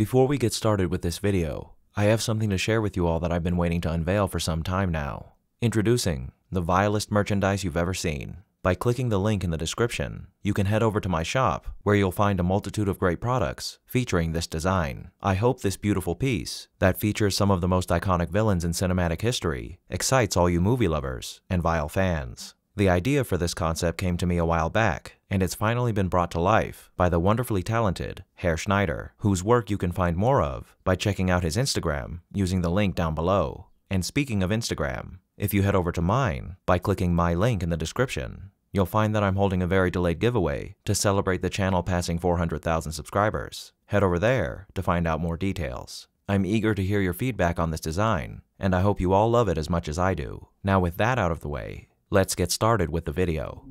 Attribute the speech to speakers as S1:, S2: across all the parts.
S1: Before we get started with this video, I have something to share with you all that I've been waiting to unveil for some time now. Introducing the vilest merchandise you've ever seen. By clicking the link in the description, you can head over to my shop, where you'll find a multitude of great products featuring this design. I hope this beautiful piece, that features some of the most iconic villains in cinematic history, excites all you movie lovers and vile fans. The idea for this concept came to me a while back, and it's finally been brought to life by the wonderfully talented Herr Schneider, whose work you can find more of by checking out his Instagram using the link down below. And speaking of Instagram, if you head over to mine by clicking my link in the description, you'll find that I'm holding a very delayed giveaway to celebrate the channel passing 400,000 subscribers. Head over there to find out more details. I'm eager to hear your feedback on this design, and I hope you all love it as much as I do. Now with that out of the way, let's get started with the video.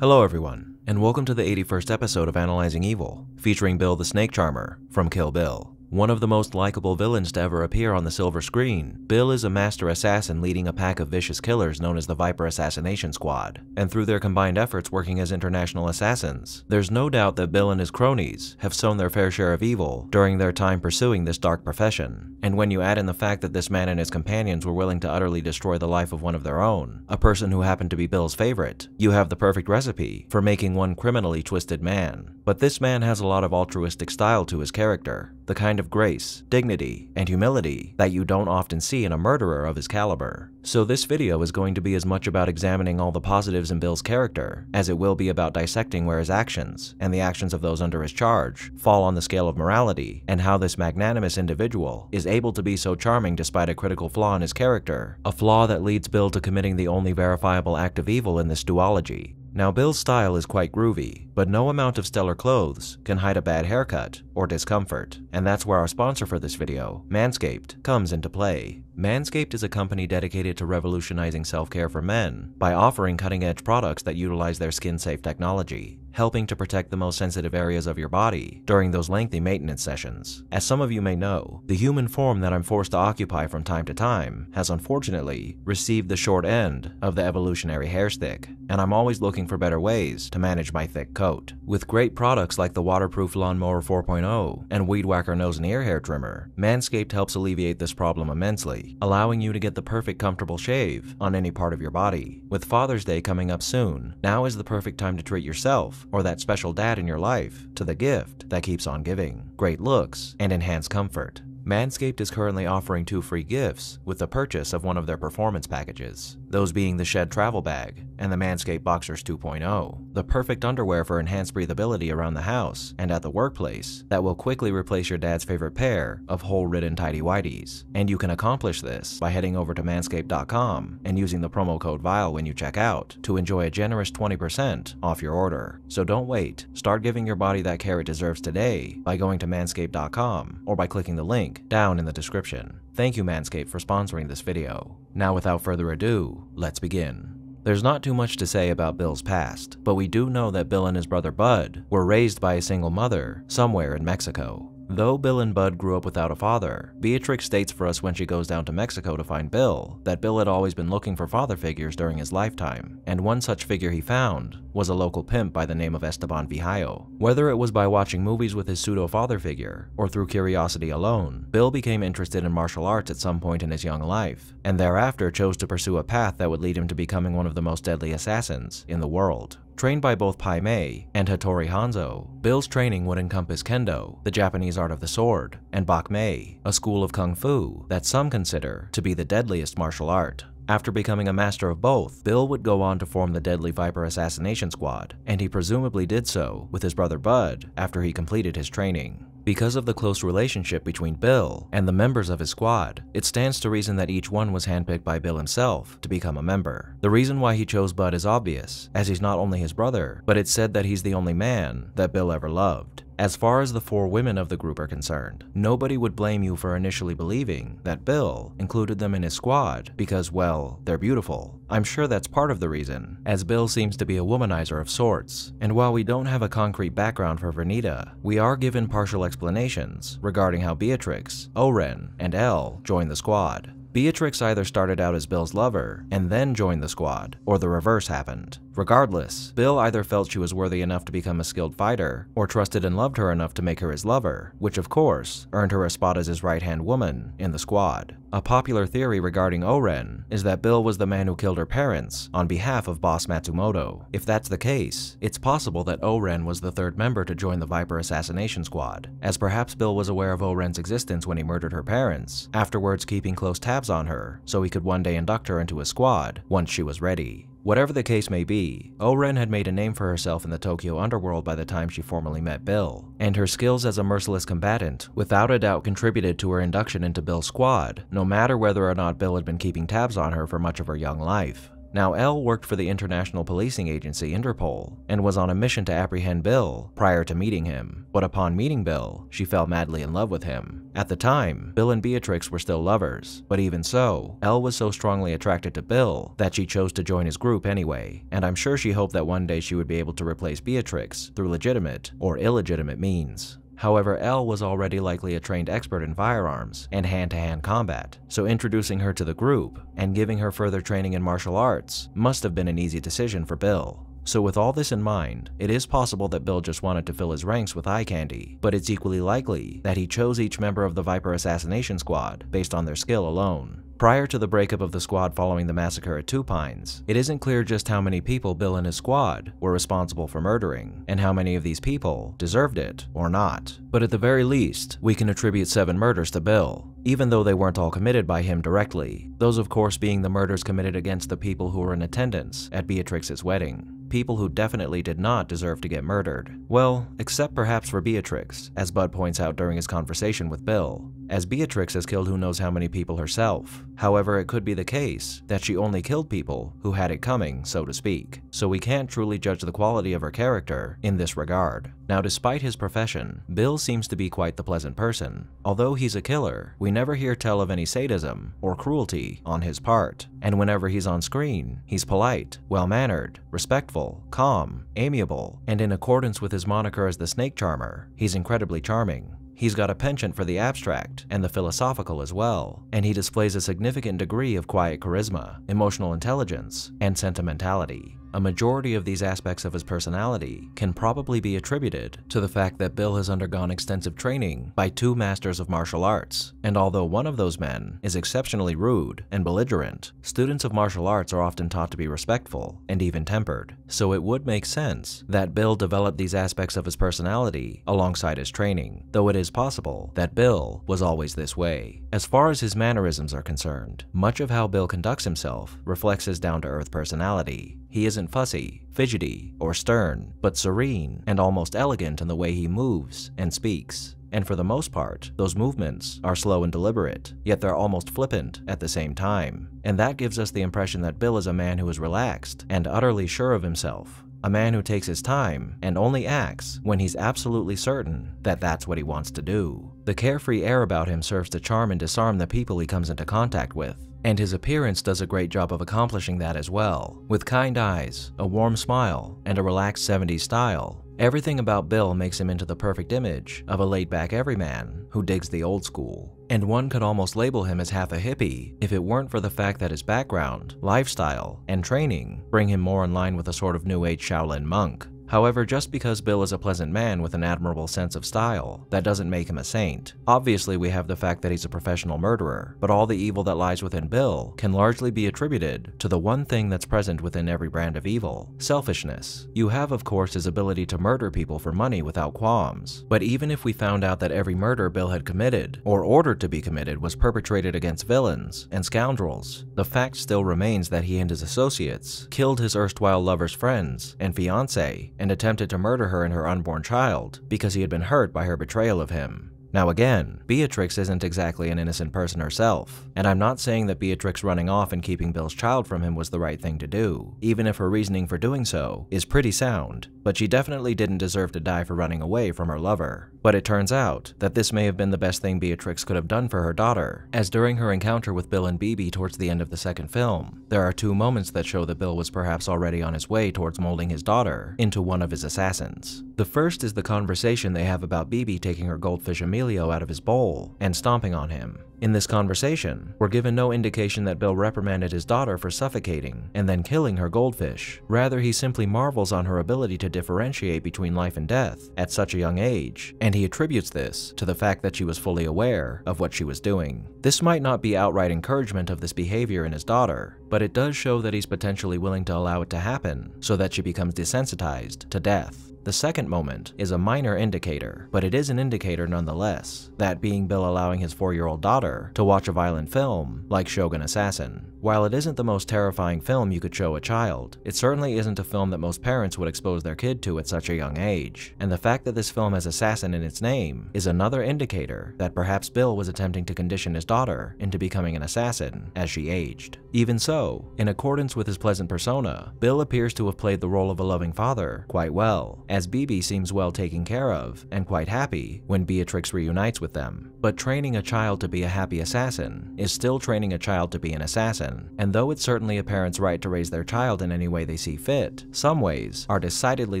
S1: Hello everyone, and welcome to the 81st episode of Analyzing Evil, featuring Bill the Snake Charmer from Kill Bill. One of the most likable villains to ever appear on the silver screen, Bill is a master assassin leading a pack of vicious killers known as the Viper Assassination Squad, and through their combined efforts working as international assassins, there's no doubt that Bill and his cronies have sown their fair share of evil during their time pursuing this dark profession. And when you add in the fact that this man and his companions were willing to utterly destroy the life of one of their own, a person who happened to be Bill's favorite, you have the perfect recipe for making one criminally twisted man. But this man has a lot of altruistic style to his character, the kind of grace, dignity, and humility that you don't often see in a murderer of his caliber. So this video is going to be as much about examining all the positives in Bill's character as it will be about dissecting where his actions, and the actions of those under his charge, fall on the scale of morality, and how this magnanimous individual is able to be so charming despite a critical flaw in his character, a flaw that leads Bill to committing the only verifiable act of evil in this duology. Now Bill's style is quite groovy, but no amount of stellar clothes can hide a bad haircut or discomfort, and that's where our sponsor for this video, Manscaped, comes into play. Manscaped is a company dedicated to revolutionizing self-care for men by offering cutting-edge products that utilize their skin-safe technology, helping to protect the most sensitive areas of your body during those lengthy maintenance sessions. As some of you may know, the human form that I'm forced to occupy from time to time has unfortunately received the short end of the evolutionary hair stick, and I'm always looking for better ways to manage my thick coat. With great products like the Waterproof Lawnmower 4.0 and Weed Whacker Nose and Ear Hair Trimmer, Manscaped helps alleviate this problem immensely, allowing you to get the perfect comfortable shave on any part of your body. With Father's Day coming up soon, now is the perfect time to treat yourself or that special dad in your life to the gift that keeps on giving: great looks and enhanced comfort. Manscaped is currently offering 2 free gifts with the purchase of one of their performance packages, those being the Shed Travel Bag and the Manscaped Boxers 2.0, the perfect underwear for enhanced breathability around the house and at the workplace that will quickly replace your dad's favorite pair of hole-ridden tighty-whities. And you can accomplish this by heading over to manscaped.com and using the promo code VILE when you check out to enjoy a generous 20% off your order. So don't wait, start giving your body that care it deserves today by going to manscaped.com or by clicking the link down in the description. Thank you Manscaped for sponsoring this video. Now without further ado, let's begin. There's not too much to say about Bill's past, but we do know that Bill and his brother Bud were raised by a single mother somewhere in Mexico. Though Bill and Bud grew up without a father, Beatrix states for us when she goes down to Mexico to find Bill that Bill had always been looking for father figures during his lifetime, and one such figure he found was a local pimp by the name of Esteban Vijallo. Whether it was by watching movies with his pseudo-father figure, or through curiosity alone, Bill became interested in martial arts at some point in his young life, and thereafter chose to pursue a path that would lead him to becoming one of the most deadly assassins in the world. Trained by both Pai Mei and Hattori Hanzo, Bill's training would encompass Kendo, the Japanese art of the sword, and Bak Mei, a school of Kung Fu that some consider to be the deadliest martial art. After becoming a master of both, Bill would go on to form the deadly Viper Assassination Squad, and he presumably did so with his brother Bud after he completed his training. Because of the close relationship between Bill and the members of his squad, it stands to reason that each one was handpicked by Bill himself to become a member. The reason why he chose Bud is obvious, as he's not only his brother, but it's said that he's the only man that Bill ever loved. As far as the 4 women of the group are concerned, nobody would blame you for initially believing that Bill included them in his squad because, well, they're beautiful. I'm sure that's part of the reason, as Bill seems to be a womanizer of sorts, and while we don't have a concrete background for Vernita, we are given partial explanations regarding how Beatrix, Oren, and Elle joined the squad. Beatrix either started out as Bill's lover and then joined the squad, or the reverse happened. Regardless, Bill either felt she was worthy enough to become a skilled fighter, or trusted and loved her enough to make her his lover, which of course earned her a spot as his right-hand woman in the squad. A popular theory regarding O-Ren is that Bill was the man who killed her parents on behalf of Boss Matsumoto. If that's the case, it's possible that O-Ren was the third member to join the Viper assassination squad, as perhaps Bill was aware of O-Ren's existence when he murdered her parents, afterwards keeping close tabs on her so he could one day induct her into his squad once she was ready. Whatever the case may be, O-Ren had made a name for herself in the Tokyo underworld by the time she formally met Bill, and her skills as a merciless combatant without a doubt contributed to her induction into Bill's squad, no matter whether or not Bill had been keeping tabs on her for much of her young life. Now, Elle worked for the international policing agency Interpol and was on a mission to apprehend Bill prior to meeting him, but upon meeting Bill, she fell madly in love with him. At the time, Bill and Beatrix were still lovers, but even so, Elle was so strongly attracted to Bill that she chose to join his group anyway, and I'm sure she hoped that one day she would be able to replace Beatrix through legitimate or illegitimate means. However, Elle was already likely a trained expert in firearms and hand-to-hand combat, so introducing her to the group and giving her further training in martial arts must have been an easy decision for Bill. So with all this in mind, it is possible that Bill just wanted to fill his ranks with eye candy, but it's equally likely that he chose each member of the Viper assassination squad based on their skill alone. Prior to the breakup of the squad following the massacre at Two Pines, it isn't clear just how many people Bill and his squad were responsible for murdering, and how many of these people deserved it or not. But at the very least, we can attribute 7 murders to Bill, even though they weren't all committed by him directly, those of course being the murders committed against the people who were in attendance at Beatrix's wedding. People who definitely did not deserve to get murdered. Well, except perhaps for Beatrix, as Bud points out during his conversation with Bill, as Beatrix has killed who knows how many people herself. However, it could be the case that she only killed people who had it coming, so to speak, so we can't truly judge the quality of her character in this regard. Now, despite his profession, Bill seems to be quite the pleasant person. Although he's a killer, we never hear tell of any sadism or cruelty on his part, and whenever he's on screen, he's polite, well-mannered, respectful, calm, amiable, and in accordance with his moniker as the Snake Charmer, he's incredibly charming. He's got a penchant for the abstract and the philosophical as well, and he displays a significant degree of quiet charisma, emotional intelligence, and sentimentality. A majority of these aspects of his personality can probably be attributed to the fact that Bill has undergone extensive training by 2 masters of martial arts, and although one of those men is exceptionally rude and belligerent, students of martial arts are often taught to be respectful and even-tempered, so it would make sense that Bill developed these aspects of his personality alongside his training, though it is possible that Bill was always this way. As far as his mannerisms are concerned, much of how Bill conducts himself reflects his down-to-earth personality. He isn't fussy, fidgety, or stern, but serene and almost elegant in the way he moves and speaks. And for the most part, those movements are slow and deliberate, yet they're almost flippant at the same time. And that gives us the impression that Bill is a man who is relaxed and utterly sure of himself. A man who takes his time and only acts when he's absolutely certain that that's what he wants to do. The carefree air about him serves to charm and disarm the people he comes into contact with, and his appearance does a great job of accomplishing that as well. With kind eyes, a warm smile, and a relaxed 70s style, everything about Bill makes him into the perfect image of a laid-back everyman who digs the old school. And one could almost label him as half a hippie if it weren't for the fact that his background, lifestyle, and training bring him more in line with a sort of New Age Shaolin monk. However, just because Bill is a pleasant man with an admirable sense of style, that doesn't make him a saint. Obviously, we have the fact that he's a professional murderer, but all the evil that lies within Bill can largely be attributed to the one thing that's present within every brand of evil: selfishness. You have, of course, his ability to murder people for money without qualms, but even if we found out that every murder Bill had committed, or ordered to be committed, was perpetrated against villains and scoundrels, the fact still remains that he and his associates killed his erstwhile lover's friends and fiancé, and attempted to murder her and her unborn child because he had been hurt by her betrayal of him. Now again, Beatrix isn't exactly an innocent person herself, and I'm not saying that Beatrix running off and keeping Bill's child from him was the right thing to do, even if her reasoning for doing so is pretty sound, but she definitely didn't deserve to die for running away from her lover. But it turns out that this may have been the best thing Beatrix could have done for her daughter, as during her encounter with Bill and Bibi towards the end of the second film, there are 2 moments that show that Bill was perhaps already on his way towards molding his daughter into one of his assassins. The first is the conversation they have about Bibi taking her goldfish Emilio out of his bowl and stomping on him. In this conversation, we're given no indication that Bill reprimanded his daughter for suffocating and then killing her goldfish. Rather, he simply marvels on her ability to differentiate between life and death at such a young age, and he attributes this to the fact that she was fully aware of what she was doing. This might not be outright encouragement of this behavior in his daughter, but it does show that he's potentially willing to allow it to happen so that she becomes desensitized to death. The second moment is a minor indicator, but it is an indicator nonetheless, that being Bill allowing his 4-year-old daughter to watch a violent film like Shogun Assassin. While it isn't the most terrifying film you could show a child, it certainly isn't a film that most parents would expose their kid to at such a young age, and the fact that this film has assassin in its name is another indicator that perhaps Bill was attempting to condition his daughter into becoming an assassin as she aged. Even so, in accordance with his pleasant persona, Bill appears to have played the role of a loving father quite well, as Bibi seems well taken care of and quite happy when Beatrix reunites with them. But training a child to be a happy assassin is still training a child to be an assassin, and though it's certainly a parent's right to raise their child in any way they see fit, some ways are decidedly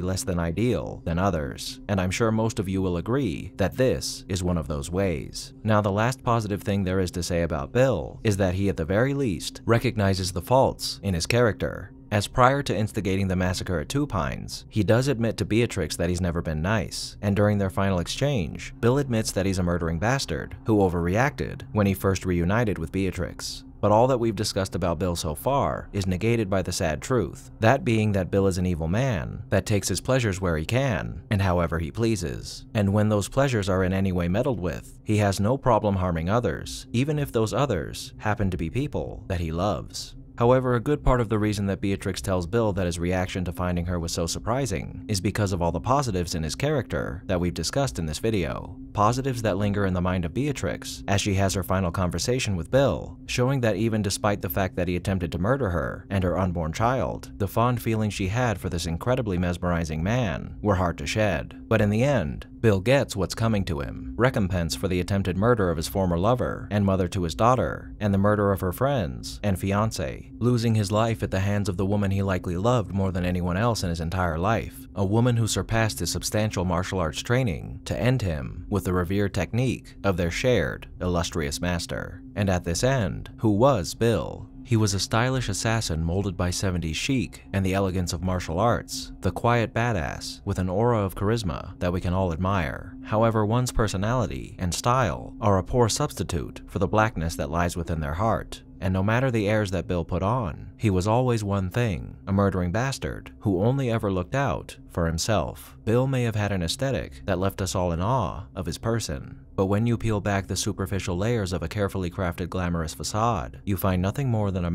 S1: less than ideal than others, and I'm sure most of you will agree that this is one of those ways. Now, the last positive thing there is to say about Bill is that he at the very least recognizes the faults in his character, as prior to instigating the massacre at Two Pines, he does admit to Beatrix that he's never been nice, and during their final exchange, Bill admits that he's a murdering bastard who overreacted when he first reunited with Beatrix. But all that we've discussed about Bill so far is negated by the sad truth, that being that Bill is an evil man that takes his pleasures where he can and however he pleases. And when those pleasures are in any way meddled with, he has no problem harming others, even if those others happen to be people that he loves. However, a good part of the reason that Beatrix tells Bill that his reaction to finding her was so surprising is because of all the positives in his character that we've discussed in this video. Positives that linger in the mind of Beatrix as she has her final conversation with Bill, showing that even despite the fact that he attempted to murder her and her unborn child, the fond feelings she had for this incredibly mesmerizing man were hard to shed. But in the end, Bill gets what's coming to him: recompense for the attempted murder of his former lover and mother to his daughter, and the murder of her friends and fiancé, losing his life at the hands of the woman he likely loved more than anyone else in his entire life, a woman who surpassed his substantial martial arts training to end him with the revered technique of their shared, illustrious master. And at this end, who was Bill? He was a stylish assassin molded by 70s chic and the elegance of martial arts, the quiet badass with an aura of charisma that we can all admire. However, one's personality and style are a poor substitute for the blackness that lies within their heart. And no matter the airs that Bill put on, he was always one thing: a murdering bastard who only ever looked out for himself. Bill may have had an aesthetic that left us all in awe of his person, but when you peel back the superficial layers of a carefully crafted glamorous facade, you find nothing more than a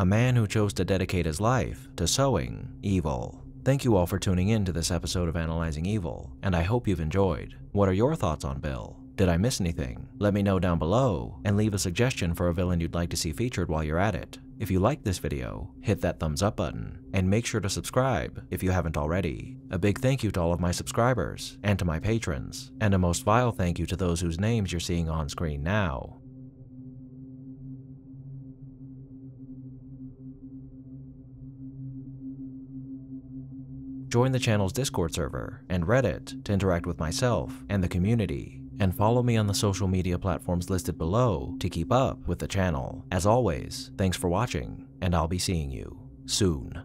S1: man who chose to dedicate his life to sowing evil. Thank you all for tuning in to this episode of Analyzing Evil, and I hope you've enjoyed. What are your thoughts on Bill? Did I miss anything? Let me know down below, and leave a suggestion for a villain you'd like to see featured while you're at it. If you liked this video, hit that thumbs up button, and make sure to subscribe if you haven't already. A big thank you to all of my subscribers, and to my patrons, and a most vile thank you to those whose names you're seeing on screen now. Join the channel's Discord server and Reddit to interact with myself and the community, and follow me on the social media platforms listed below to keep up with the channel. As always, thanks for watching, and I'll be seeing you soon.